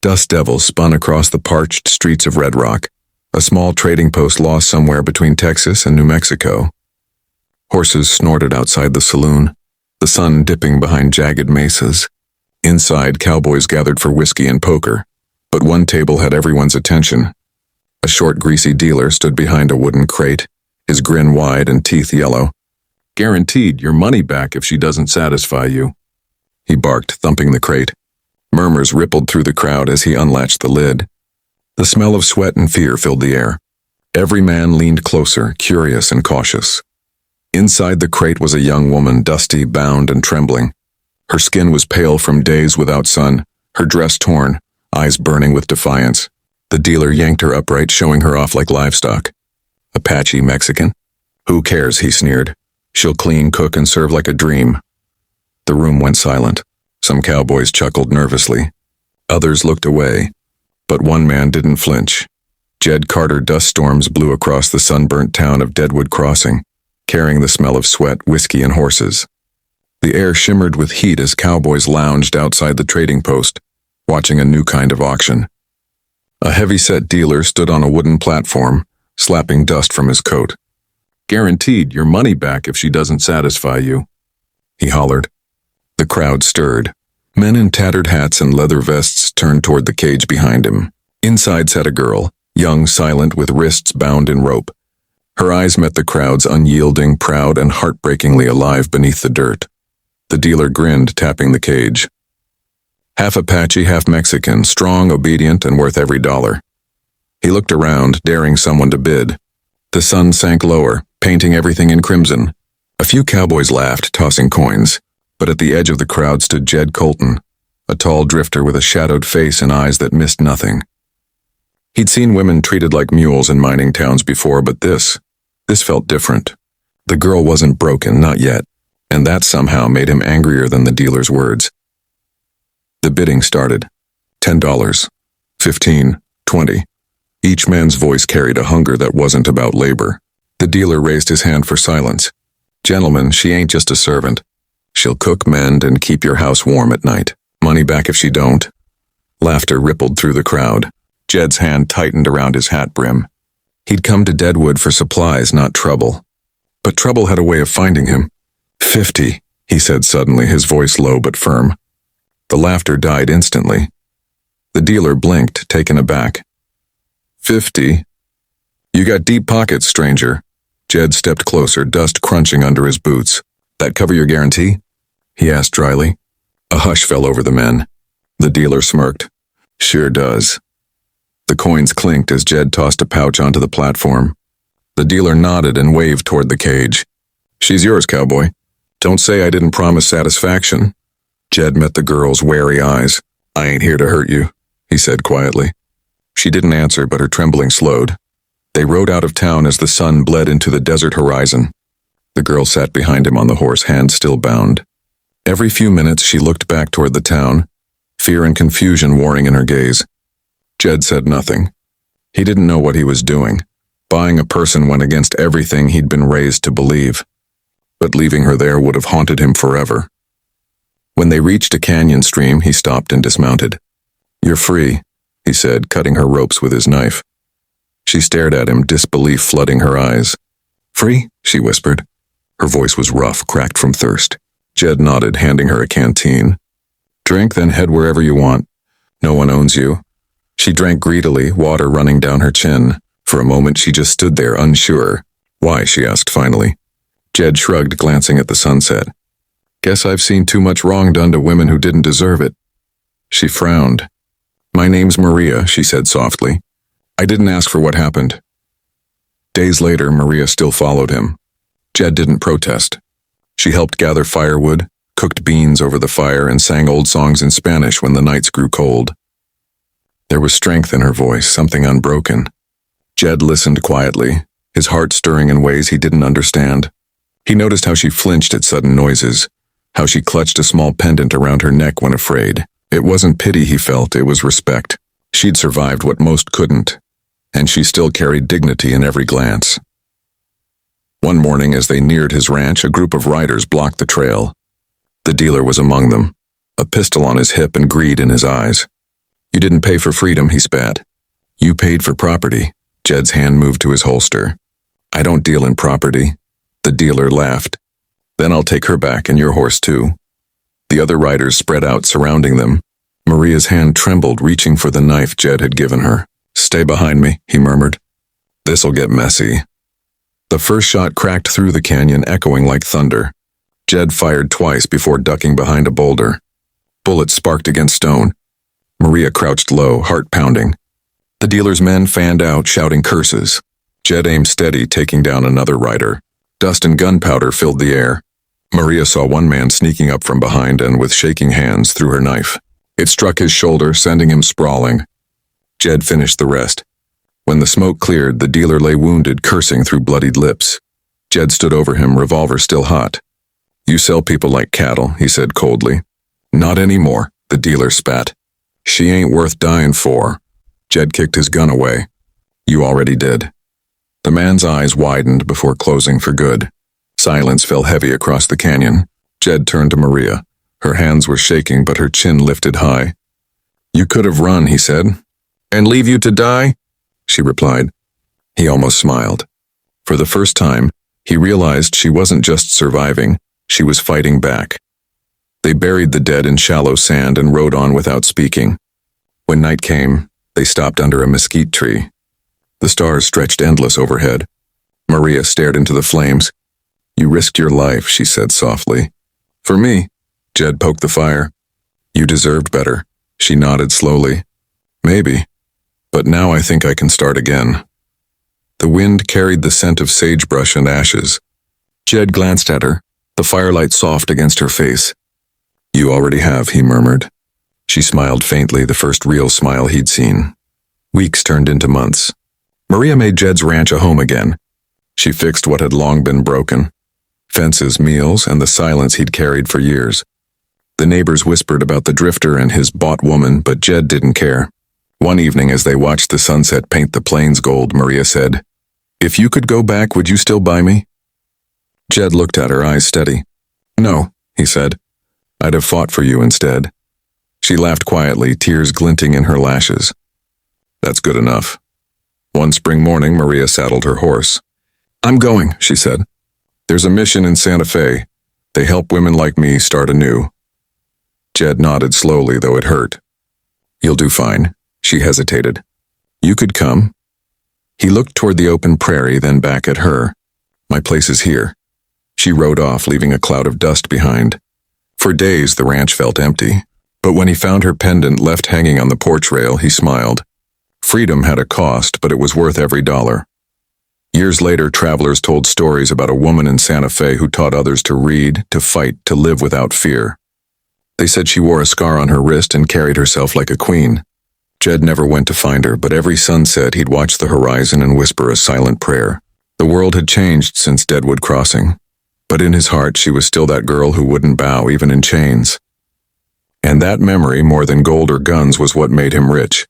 Dust devils spun across the parched streets of Red Rock, a small trading post lost somewhere between Texas and New Mexico. Horses snorted outside the saloon, the sun dipping behind jagged mesas. Inside, cowboys gathered for whiskey and poker, but one table had everyone's attention. A short, greasy dealer stood behind a wooden crate, his grin wide and teeth yellow. "Guaranteed your money back if she doesn't satisfy you," he barked, thumping the crate. Murmurs rippled through the crowd as he unlatched the lid. The smell of sweat and fear filled the air. Every man leaned closer, curious and cautious. Inside the crate was a young woman, dusty, bound, and trembling. Her skin was pale from days without sun, her dress torn, eyes burning with defiance. The dealer yanked her upright, showing her off like livestock. "Apache Mexican? Who cares?" he sneered. "She'll clean, cook, and serve like a dream." The room went silent. Some cowboys chuckled nervously. Others looked away, but one man didn't flinch. Jed Carter dust storms blew across the sunburnt town of Deadwood Crossing, carrying the smell of sweat, whiskey, and horses. The air shimmered with heat as cowboys lounged outside the trading post, watching a new kind of auction. A heavy-set dealer stood on a wooden platform, slapping dust from his coat. "Guaranteed your money back if she doesn't satisfy you," he hollered. The crowd stirred. Men in tattered hats and leather vests turned toward the cage behind him. Inside sat a girl, young, silent, with wrists bound in rope. Her eyes met the crowd's, unyielding, proud, and heartbreakingly alive beneath the dirt. The dealer grinned, tapping the cage. Half Apache, half Mexican, strong, obedient, and worth every dollar. He looked around, daring someone to bid. The sun sank lower, painting everything in crimson. A few cowboys laughed, tossing coins, but at the edge of the crowd stood Jed Colton, a tall drifter with a shadowed face and eyes that missed nothing. He'd seen women treated like mules in mining towns before, but this felt different. The girl wasn't broken, not yet, and that somehow made him angrier than the dealer's words. The bidding started. $10, $15, $20. Each man's voice carried a hunger that wasn't about labor. The dealer raised his hand for silence. "Gentlemen, she ain't just a servant. She'll cook, mend, and keep your house warm at night. Money back if she don't." Laughter rippled through the crowd. Jed's hand tightened around his hat brim. He'd come to Deadwood for supplies, not trouble. But trouble had a way of finding him. "50, he said suddenly, his voice low but firm. The laughter died instantly. The dealer blinked, taken aback. 50? You got deep pockets, stranger." Jed stepped closer, dust crunching under his boots. "That cover your guarantee?" he asked dryly. A hush fell over the men. The dealer smirked. "Sure does." The coins clinked as Jed tossed a pouch onto the platform. The dealer nodded and waved toward the cage. "She's yours, cowboy. Don't say I didn't promise satisfaction." Jed met the girl's wary eyes. "I ain't here to hurt you," he said quietly. She didn't answer, but her trembling slowed. They rode out of town as the sun bled into the desert horizon. The girl sat behind him on the horse, hands still bound. Every few minutes she looked back toward the town, fear and confusion warring in her gaze. Jed said nothing. He didn't know what he was doing. Buying a person went against everything he'd been raised to believe. But leaving her there would have haunted him forever. When they reached a canyon stream, he stopped and dismounted. "You're free," he said, cutting her ropes with his knife. She stared at him, disbelief flooding her eyes. "Free?" she whispered. Her voice was rough, cracked from thirst. Jed nodded, handing her a canteen. "Drink, then head wherever you want. No one owns you." She drank greedily, water running down her chin. For a moment she just stood there, unsure. "Why?" she asked finally. Jed shrugged, glancing at the sunset. "Guess I've seen too much wrong done to women who didn't deserve it." She frowned. "My name's Maria," she said softly. "I didn't ask for what happened." Days later, Maria still followed him. Jed didn't protest. She helped gather firewood, cooked beans over the fire, and sang old songs in Spanish when the nights grew cold. There was strength in her voice, something unbroken. Jed listened quietly, his heart stirring in ways he didn't understand. He noticed how she flinched at sudden noises, how she clutched a small pendant around her neck when afraid. It wasn't pity he felt, it was respect. She'd survived what most couldn't, and she still carried dignity in every glance. One morning, as they neared his ranch, a group of riders blocked the trail. The dealer was among them, a pistol on his hip and greed in his eyes. You didn't pay for freedom, he spat. You paid for property. Jed's hand moved to his holster. I don't deal in property. The dealer laughed. Then I'll take her back and your horse too. The other riders spread out, surrounding them. Maria's hand trembled, reaching for the knife Jed had given her. Stay behind me, he murmured. This'll get messy. The first shot cracked through the canyon, echoing like thunder. Jed fired twice before ducking behind a boulder. Bullets sparked against stone. Maria crouched low, heart pounding. The dealer's men fanned out, shouting curses. Jed aimed steady, taking down another rider. Dust and gunpowder filled the air. Maria saw one man sneaking up from behind and, with shaking hands, threw her knife. It struck his shoulder, sending him sprawling. Jed finished the rest. When the smoke cleared, the dealer lay wounded, cursing through bloodied lips. Jed stood over him, revolver still hot. You sell people like cattle, he said coldly. Not anymore, the dealer spat. She ain't worth dying for. Jed kicked his gun away. You already did. The man's eyes widened before closing for good. Silence fell heavy across the canyon. Jed turned to Maria. Her hands were shaking, but her chin lifted high. You could have run, he said. And leave you to die? She replied. He almost smiled. For the first time, he realized she wasn't just surviving, she was fighting back. They buried the dead in shallow sand and rode on without speaking. When night came, they stopped under a mesquite tree. The stars stretched endless overhead. Maria stared into the flames. You risked your life, she said softly. For me, Jed poked the fire. You deserved better. She nodded slowly. Maybe. But now I think I can start again. The wind carried the scent of sagebrush and ashes. Jed glanced at her, the firelight soft against her face. You already have, he murmured. She smiled faintly, the first real smile he'd seen. Weeks turned into months. Maria made Jed's ranch a home again. She fixed what had long been broken. Fences, meals, and the silence he'd carried for years. The neighbors whispered about the drifter and his bought woman, but Jed didn't care. One evening, as they watched the sunset paint the plains gold, Maria said, If you could go back, would you still buy me? Jed looked at her, eyes steady. No, he said. I'd have fought for you instead. She laughed quietly, tears glinting in her lashes. That's good enough. One spring morning, Maria saddled her horse. I'm going, she said. There's a mission in Santa Fe. They help women like me start anew. Jed nodded slowly, though it hurt. You'll do fine. She hesitated. You could come. He looked toward the open prairie, then back at her. My place is here. She rode off, leaving a cloud of dust behind. For days, the ranch felt empty. But when he found her pendant left hanging on the porch rail, he smiled. Freedom had a cost, but it was worth every dollar. Years later, travelers told stories about a woman in Santa Fe who taught others to read, to fight, to live without fear. They said she wore a scar on her wrist and carried herself like a queen. Jed never went to find her, but every sunset he'd watch the horizon and whisper a silent prayer. The world had changed since Deadwood Crossing, but in his heart she was still that girl who wouldn't bow even in chains. And that memory, more than gold or guns, was what made him rich.